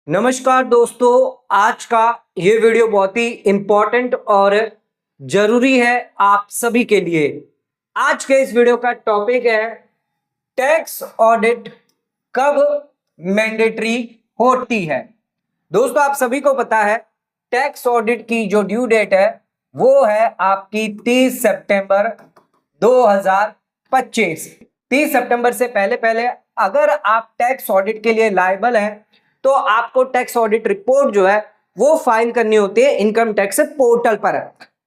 नमस्कार दोस्तों, आज का ये वीडियो बहुत ही इंपॉर्टेंट और जरूरी है आप सभी के लिए। आज के इस वीडियो का टॉपिक है टैक्स ऑडिट कब मैंडेटरी होती है। दोस्तों, आप सभी को पता है टैक्स ऑडिट की जो ड्यू डेट है वो है आपकी 30 सितंबर 2025। 30 सितंबर से पहले पहले अगर आप टैक्स ऑडिट के लिए लायबल हैं तो आपको टैक्स ऑडिट रिपोर्ट जो है वो फाइल करनी होती है इनकम टैक्स पोर्टल पर।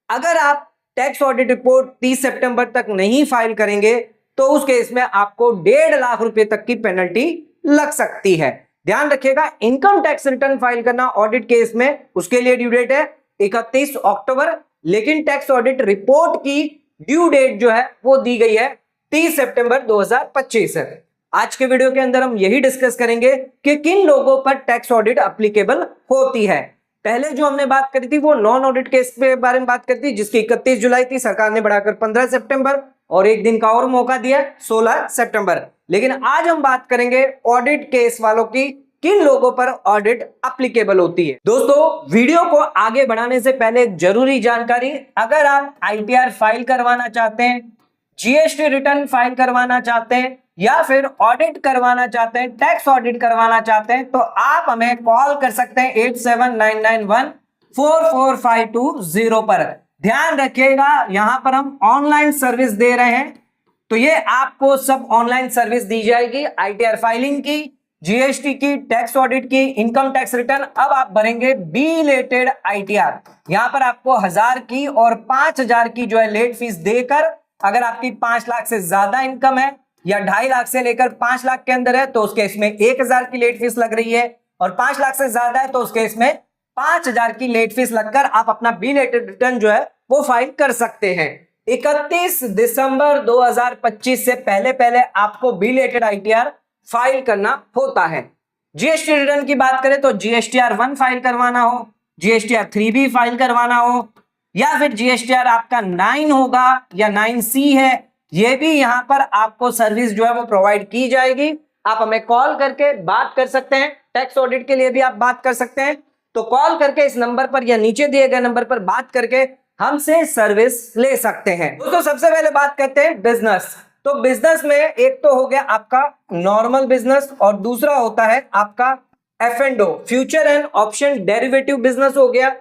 अगर आप टैक्स ऑडिट रिपोर्ट 30 सितंबर तक नहीं फाइल करेंगे तो उस केस में आपको 1.5 लाख रुपए तक की पेनल्टी लग सकती है। ध्यान रखिएगा, इनकम टैक्स रिटर्न फाइल करना ऑडिट केस में, उसके लिए ड्यू डेट है 31 अक्टूबर, लेकिन टैक्स ऑडिट रिपोर्ट की ड्यू डेट जो है वो दी गई है 30 सितंबर 2025 है। आज के वीडियो के अंदर हम यही डिस्कस करेंगे कि किन लोगों पर टैक्स ऑडिट एप्लीकेबल होती है। पहले जो हमने बात करी थी वो नॉन ऑडिट केस के बारे में बात करती, जिसकी 31 जुलाई थी, सरकार ने बढ़ाकर 15 सितंबर और एक दिन का और मौका दिया 16 सितंबर। लेकिन आज हम बात करेंगे ऑडिट केस वालों की, किन लोगों पर ऑडिट एप्लीकेबल होती है। दोस्तों, वीडियो को आगे बढ़ाने से पहले जरूरी जानकारी, अगर आप आईटीआर फाइल करवाना चाहते हैं, जीएसटी रिटर्न फाइल करवाना चाहते हैं या फिर ऑडिट करवाना चाहते हैं, टैक्स ऑडिट करवाना चाहते हैं, तो आप हमें कॉल कर सकते हैं 8799144520 पर। ध्यान रखिएगा, यहां पर हम ऑनलाइन सर्विस दे रहे हैं, तो ये आपको सब ऑनलाइन सर्विस दी जाएगी। आईटीआर फाइलिंग की, जीएसटी की, टैक्स ऑडिट की, इनकम टैक्स रिटर्न। अब आप भरेंगे बिलेटेड आईटीआर, यहां पर आपको 1000 की और 5000 की जो है लेट फीस देकर, अगर आपकी 5 लाख से ज्यादा इनकम है या 2.5 लाख से लेकर 5 लाख के अंदर है तो उस केस में 1000 की लेट फीस लग रही है, और 5 लाख से ज्यादा है तो उस केस में 5000 की लेट फीस लगकर आप अपना बिलेटेड रिटर्न जो है वो फाइल कर सकते हैं। 31 दिसंबर 2025 से पहले पहले आपको बिलेटेड आईटीआर फाइल करना होता है। जीएसटी रिटर्न की बात करें तो जीएसटीआर 1 फाइल करवाना हो, जीएसटीआर 3 भी फाइल करवाना हो, या फिर जीएसटीआर आपका 9 होगा या 9C है, ये भी यहां पर आपको सर्विस जो है वो प्रोवाइड की जाएगी। आप हमें कॉल करके बात कर सकते हैं, टैक्स ऑडिट के लिए भी आप बात कर सकते हैं, तो कॉल करके इस नंबर पर या नीचे दिए गए नंबर पर बात करके हमसे सर्विस ले सकते हैं। दोस्तों, सबसे पहले बात करते हैं बिजनेस। तो बिजनेस में एक तो हो गया आपका नॉर्मल बिजनेस और दूसरा होता है आपका F&O, future and option derivative business हो गया,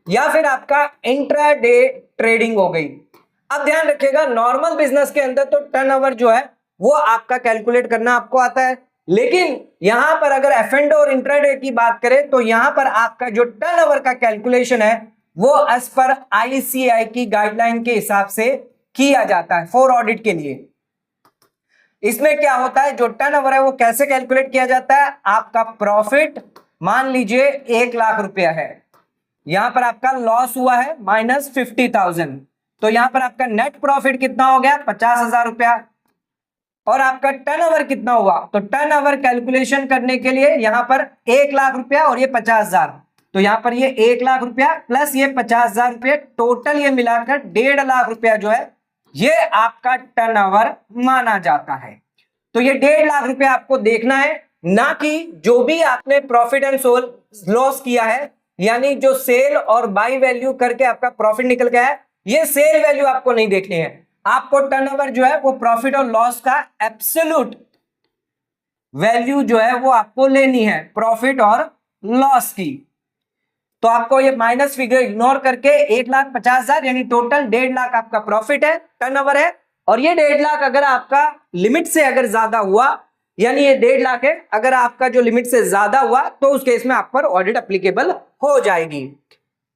या फिर आपका इंट्राडे ट्रेडिंग हो गई। अब ध्यान रखिएगा, नॉर्मल बिजनेस के अंदर तो टर्नओवर जो है वो आपका कैलकुलेट करना आपको आता है, लेकिन यहां पर अगर F&O और इंट्राडे की बात करें तो यहां पर आपका जो टर्नओवर का कैलकुलेशन है वो एज पर आईसीआई की गाइडलाइन के हिसाब से किया जाता है फॉर ऑडिट के लिए। इसमें क्या होता है, जो टर्नओवर है वो कैसे कैलकुलेट किया जाता है, आपका प्रॉफिट मान लीजिए 1 लाख रुपया है, यहां पर आपका लॉस हुआ है -50,000, तो यहां पर आपका नेट प्रॉफिट कितना हो गया 50,000 रुपया, और आपका टर्नओवर कितना हुआ, तो टर्नओवर कैलकुलेशन करने के लिए यहां पर 1 लाख रुपया और ये 50,000, तो यहां पर ये 1 लाख रुपया प्लस ये 50,000 रुपये, टोटल ये मिलाकर 1.5 लाख रुपया जो है ये आपका टर्नओवर माना जाता है। तो ये 1.5 लाख रुपया आपको देखना है, ना कि जो भी आपने प्रॉफिट एंड लॉस किया है, यानी जो सेल और बाई वैल्यू करके आपका प्रॉफिट निकल गया है, ये सेल वैल्यू आपको नहीं देखनी है। आपको टर्नओवर जो है वो प्रॉफिट और लॉस का एब्सोल्यूट वैल्यू जो है वो आपको लेनी है, प्रॉफिट और लॉस की। तो आपको ये माइनस फिगर इग्नोर करके 1,50,000 यानी टोटल 1.5 लाख आपका प्रॉफिट है, टर्नओवर है, और ये 1.5 लाख अगर आपका लिमिट से अगर ज्यादा हुआ, यानी ये 1.5 लाख है, अगर आपका जो लिमिट से ज्यादा हुआ तो उस केस में आप पर ऑडिट एप्लीकेबल हो जाएगी।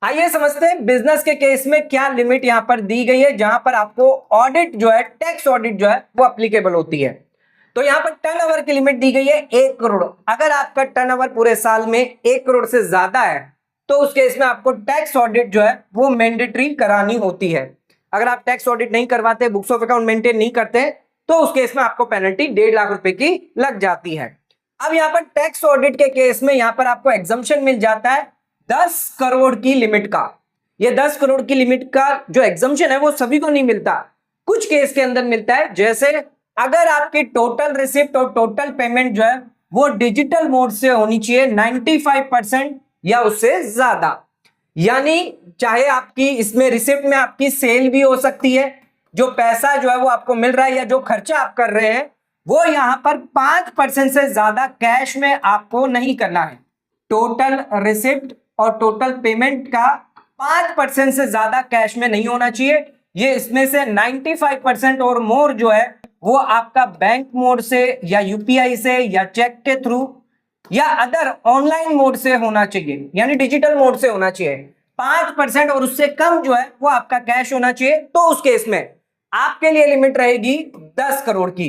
आइए समझते हैं बिजनेस के केस में क्या लिमिट यहां पर दी गई है, जहां पर आपको ऑडिट जो है, टैक्स ऑडिट जो है वो एप्लीकेबल होती है। तो यहां पर टर्नओवर की लिमिट दी गई है 1 करोड़। अगर आपका टर्नओवर पूरे साल में 1 करोड़ से ज्यादा है तो उस केस में आपको टैक्स ऑडिट जो है वो मैंडेटरी करानी होती है। अगर आप टैक्स ऑडिट नहीं करवाते, बुक्स ऑफ अकाउंट मेंटेन नहीं करते, तो उस केस में आपको पेनल्टी 1.5 लाख रुपए की लग जाती है। अब यहां पर टैक्स ऑडिट के केस में यहां पर आपको एग्जम्पशन मिल जाता है 10 करोड़ की लिमिट का। ये 10 करोड़ की लिमिट का जो एग्जम्पशन है वो सभी को नहीं मिलता, कुछ केस के अंदर मिलता है। जैसे अगर आपकी टोटल रिसिप्ट और टोटल पेमेंट जो है वो डिजिटल मोड से होनी चाहिए 95% या उससे ज्यादा। यानी चाहे आपकी इसमें रिसिप्ट में आपकी सेल भी हो सकती है, जो पैसा जो है वो आपको मिल रहा है या जो खर्चा आप कर रहे हैं वो यहां पर 5% से ज्यादा कैश में आपको नहीं करना है। टोटल रिसिप्ट और टोटल पेमेंट का 5% से ज्यादा कैश में नहीं होना चाहिए। ये इसमें से 95% और मोर जो है वो आपका बैंक मोड से या यूपीआई से या चेक के थ्रू या अदर ऑनलाइन मोड से होना चाहिए, यानी डिजिटल मोड से होना चाहिए। 5% और उससे कम जो है वो आपका कैश होना चाहिए। तो उस केस में आपके लिए लिमिट रहेगी 10 करोड़ की।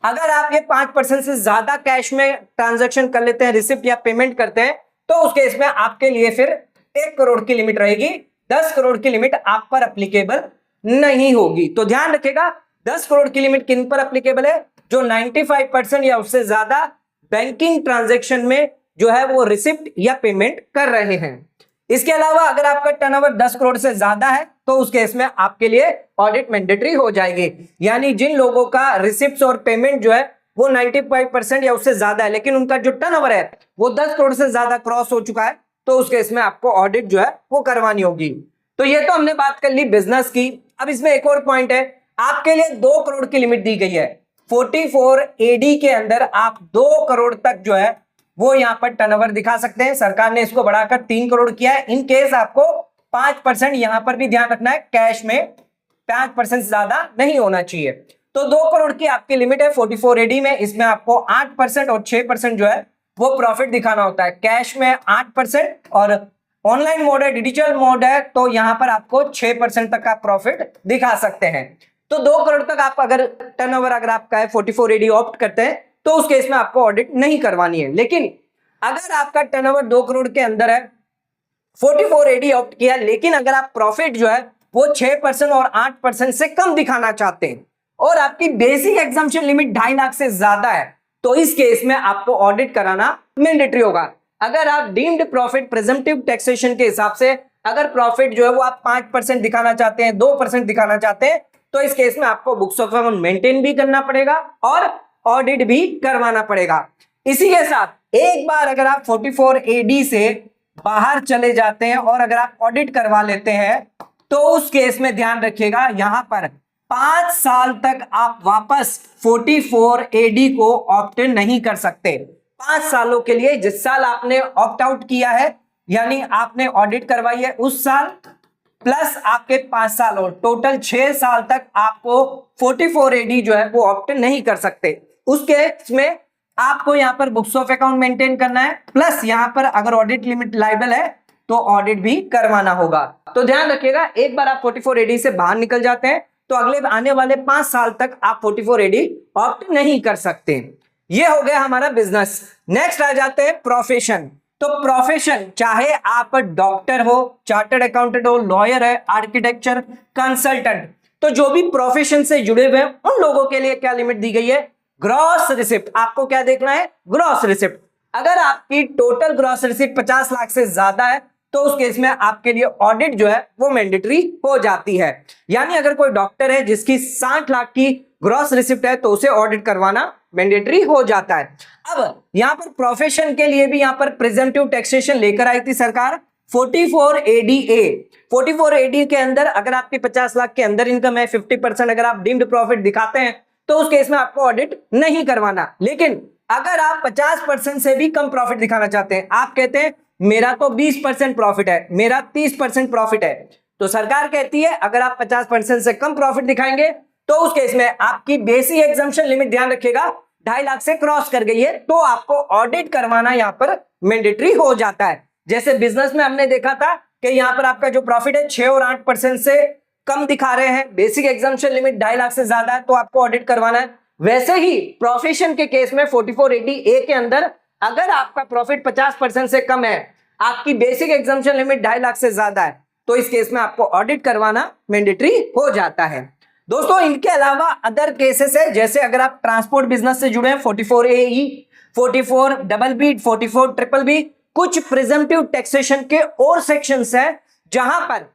अगर आप ये 5% से ज्यादा कैश में ट्रांजैक्शन कर लेते हैं, रिसिप्ट या पेमेंट करते हैं, तो उस केस में आपके लिए फिर 1 करोड़ की लिमिट रहेगी। 10 करोड़ की लिमिट आप पर एप्लीकेबल नहीं होगी। तो ध्यान रखिएगा, 10 करोड़ की लिमिट किन पर एप्लीकेबल है? जो 95% या उससे ज्यादा बैंकिंग ट्रांजैक्शन में जो है वो रिसिप्ट या पेमेंट कर रहे हैं। इसके अलावा अगर आपका टर्नओवर 10 करोड़ से ज्यादा है तो उस केस में आपके लिए ऑडिट मैंडेटरी हो जाएगी। यानी जिन लोगों का रिसिप्ट और पेमेंट जो है वो 95% या उससे ज्यादा है, लेकिन उनका जो टर्नओवर है वो 10 करोड़ से ज्यादा क्रॉस हो चुका है, तो उस केस में आपको ऑडिट जो है वो करवानी होगी। तो ये तो हमने बात कर ली बिजनेस की। अब इसमें एक और पॉइंट है, आपके लिए 2 करोड़ की लिमिट दी गई है। 44 AD के अंदर आप 2 करोड़ तक जो है वो यहां पर टर्नओवर दिखा सकते हैं। सरकार ने इसको बढ़ाकर 3 करोड़ किया है। इन केस आपको 5% यहां पर भी ध्यान रखना है, कैश में 5% से ज्यादा नहीं होना चाहिए। तो 2 करोड़ की आपकी लिमिट है 44 AD में। इसमें आपको 8% और 6% जो है वो प्रॉफिट दिखाना होता है। कैश में 8% और ऑनलाइन मोड है, डिजिटल मोड है, तो यहां पर आपको 6% तक का प्रॉफिट दिखा सकते हैं। तो 2 करोड़ तक आप अगर टर्नओवर अगर आपका है 44 AD ऑप्ट करते हैं तो उस केस में आपको ऑडिट नहीं करवानी है। लेकिन अगर आपका टर्नओवर 2 करोड़ के अंदर है, 44 AD ऑप्ट किया, लेकिन अगर आप प्रॉफिट जो है वो 6% और 8% से कम दिखाना चाहते हैं और आपकी बेसिक एग्जम्पशन लिमिट 2.5 लाख से ज्यादा है, तो इस केस में आपको ऑडिट कराना मैंडेटरी होगा। अगर आप डीम्ड प्रॉफिट प्रेजम्पटिव टैक्सेशन के हिसाब से अगर प्रॉफिट जो है वो आप 5% दिखाना चाहते हैं, 2% दिखाना चाहते हैं, तो इस केस में आपको बुक्स ऑफ अकाउंट मेंटेन भी करना पड़ेगा और ऑडिट भी करवाना पड़ेगा। इसी के साथ एक बार अगर आप 44 AD से बाहर चले जाते हैं और अगर आप ऑडिट करवा लेते हैं, तो उस केस में ध्यान रखिएगा यहां पर 5 साल तक आप वापस 44 AD को ऑप्ट इन नहीं कर सकते। 5 सालों के लिए, जिस साल आपने ऑप्ट आउट किया है यानी आपने ऑडिट करवाई है उस साल प्लस आपके 5 साल और टोटल 6 साल तक आपको 44 AD जो है वो ऑप्ट इन नहीं कर सकते। उस केस में आपको यहां पर बुक्स ऑफ अकाउंट मेंटेन करना है, प्लस यहां पर अगर ऑडिट लिमिट लायबल है तो ऑडिट भी करवाना होगा। तो ध्यान रखिएगा, एक बार आप 44 AD से बाहर निकल जाते हैं तो अगले आने वाले 5 साल तक आप 44 AD ऑप्ट नहीं कर सकते। ये हो गया हमारा बिजनेस। नेक्स्ट आ जाते हैं प्रोफेशन। तो प्रोफेशन, चाहे आप डॉक्टर हो, चार्टर्ड अकाउंटेंट हो, लॉयर है, आर्किटेक्चर, कंसल्टेंट, तो जो भी प्रोफेशन से जुड़े हुए हैं उन लोगों के लिए क्या लिमिट दी गई है? Gross receipt. आपको क्या देखना है? Gross receipt. अगर आपकी टोटल ग्रॉस रिसिप्ट 50 लाख से ज्यादा है तो उस केस में आपके लिए ऑडिट जो है वो मैंडेटरी हो जाती है। यानी अगर कोई डॉक्टर है जिसकी 60 लाख की ग्रॉस रिसिप्ट है तो उसे ऑडिट करवाना मैंडेटरी हो जाता है। अब यहां पर प्रोफेशन के लिए भी यहां पर प्रिजम्पटिव टैक्सेशन लेकर आई थी सरकार 44 ADA। 44 AD के अंदर अगर आपकी 50 लाख के अंदर इनकम है, 50% अगर आप डीम्ड प्रॉफिट दिखाते हैं तो उस केस में आपको ऑडिट नहीं करवाना। लेकिन अगर आप 50% से भी कम प्रॉफिट दिखाना चाहते हैं, आप कहते हैं मेरा तो 20% प्रॉफिट है, मेरा 30% प्रॉफिट है, तो सरकार कहती है अगर आप 50% से कम प्रॉफिट दिखाएंगे तो उस केस में आपकी बेसिक एग्जम्पशन लिमिट, ध्यान रखिएगा, 2.5 लाख से क्रॉस कर गई है तो आपको ऑडिट करवाना यहां पर मैंडेटरी हो जाता है। जैसे बिजनेस में हमने देखा था कि यहां पर आपका जो प्रॉफिट है 6 और 8% से कम दिखा रहे हैं, बेसिक एग्जम्पशन लिमिट 2.5 लाख से ज्यादा है तो आपको ऑडिट करवाना है। वैसे ही प्रोफेशन के केस में 44 ADA के अंदर अगर आपका प्रॉफिट 50% से कम है, आपकी बेसिक एग्जम्पशन लिमिट 2.5 लाख से ज्यादा है, तो इस केस में आपको ऑडिट करवाना मैंडेटरी हो जाता है। दोस्तों इनके अलावा अदर केसेस है, जैसे अगर आप ट्रांसपोर्ट बिजनेस से जुड़े हैं 44 AE, 44 BB, 44 BBB, कुछ प्रिजम्पटिव टैक्सेशन के और सेक्शंस हैं जहां पर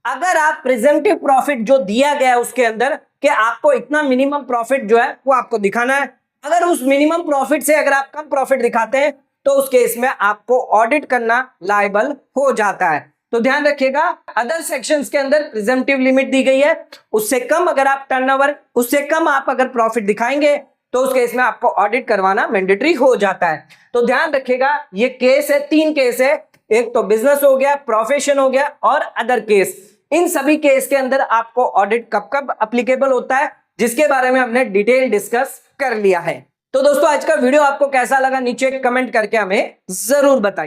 अगर आप प्रिजम्पटिव प्रॉफिट जो दिया गया है उसके अंदर कि आपको इतना मिनिमम प्रॉफिट जो है वो आपको दिखाना है, अगर उस मिनिमम प्रॉफिट से अगर आप कम प्रॉफिट दिखाते हैं तो उस केस में आपको ऑडिट करना लायबल हो जाता है। तो ध्यान रखिएगा, अदर सेक्शंस के अंदर प्रिजम्पटिव लिमिट दी गई है, उससे कम अगर आप टर्नओवर, उससे कम आप अगर प्रॉफिट दिखाएंगे तो उस केस में आपको ऑडिट करवाना मैंडेटरी हो जाता है। तो ध्यान रखिएगा, ये केस है, 3 केस है, एक तो बिजनेस हो गया, प्रोफेशन हो गया और अदर केस। इन सभी केस के अंदर आपको ऑडिट कब कब अप्लीकेबल होता है, जिसके बारे में हमने डिटेल डिस्कस कर लिया है। तो दोस्तों, आज का वीडियो आपको कैसा लगा नीचे कमेंट करके हमें जरूर बताइए।